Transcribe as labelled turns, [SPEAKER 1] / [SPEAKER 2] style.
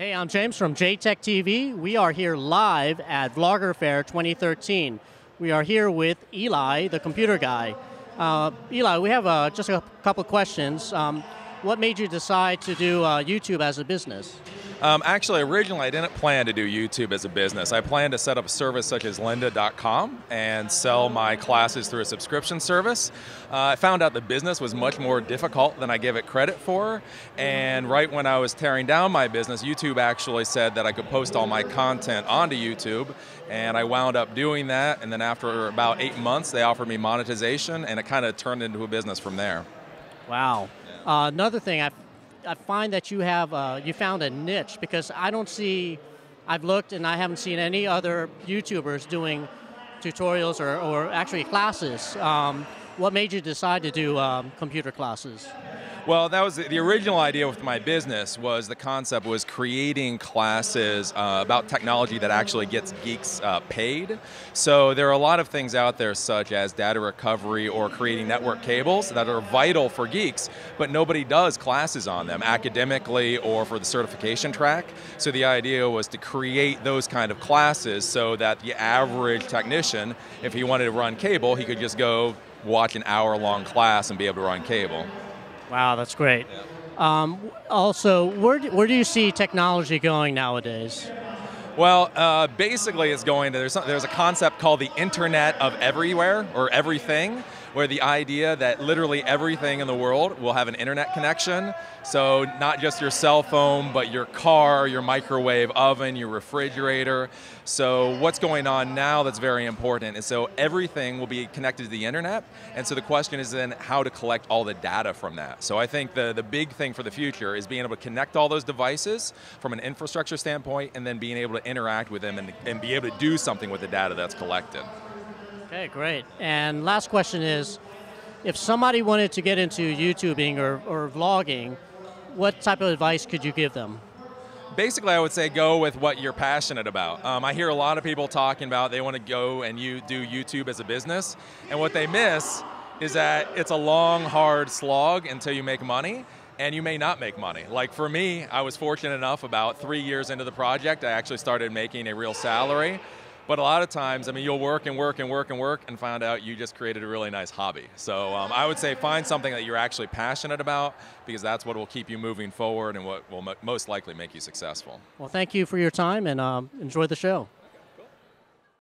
[SPEAKER 1] Hey, I'm James from JTech TV. We are here live at Vlogger Fair 2013. We are here with Eli, the computer guy. Eli, we have just a couple questions. What made you decide to do YouTube as a business?
[SPEAKER 2] Actually, originally I didn't plan to do YouTube as a business. I planned to set up a service such as lynda.com and sell my classes through a subscription service. I found out the business was much more difficult than I gave it credit for, and right when I was tearing down my business, YouTube actually said that I could post all my content onto YouTube, and I wound up doing that, and then after about 8 months they offered me monetization, and it kind of turned into a business from there.
[SPEAKER 1] Wow. Another thing, I find that you found a niche, because I've looked and I haven't seen any other YouTubers doing tutorials or actually classes. What made you decide to do computer classes?
[SPEAKER 2] Well, that was the original idea with my business. The concept was creating classes about technology that actually gets geeks paid. So there are a lot of things out there such as data recovery or creating network cables that are vital for geeks, but nobody does classes on them academically or for the certification track. So the idea was to create those kind of classes so that the average technician, if he wanted to run cable, he could just go watch an hour-long class and be able to run cable.
[SPEAKER 1] Wow, that's great.
[SPEAKER 2] Yeah.
[SPEAKER 1] Also, where do you see technology going nowadays?
[SPEAKER 2] Well, basically it's going to, there's a concept called the Internet of Everywhere, or everything, where the idea that literally everything in the world will have an internet connection. So not just your cell phone, but your car, your microwave oven, your refrigerator. So what's going on now that's very important is so everything will be connected to the internet, and so the question is then how to collect all the data from that. So I think the big thing for the future is being able to connect all those devices from an infrastructure standpoint, and then being able to interact with them and be able to do something with the data that's collected.
[SPEAKER 1] Okay, great. And last question is, if somebody wanted to get into YouTubing or vlogging, what type of advice could you give them?
[SPEAKER 2] Basically, I would say go with what you're passionate about. I hear a lot of people talking about they want to go and do YouTube as a business, and what they miss is that it's a long, hard slog until you make money, and you may not make money. Like for me, I was fortunate enough about 3 years into the project, I actually started making a real salary. But a lot of times, I mean, you'll work and work and work and work and find out you just created a really nice hobby. So I would say find something that you're actually passionate about, because that's what will keep you moving forward and what will most likely make you successful.
[SPEAKER 1] Well, thank you for your time, and enjoy the show.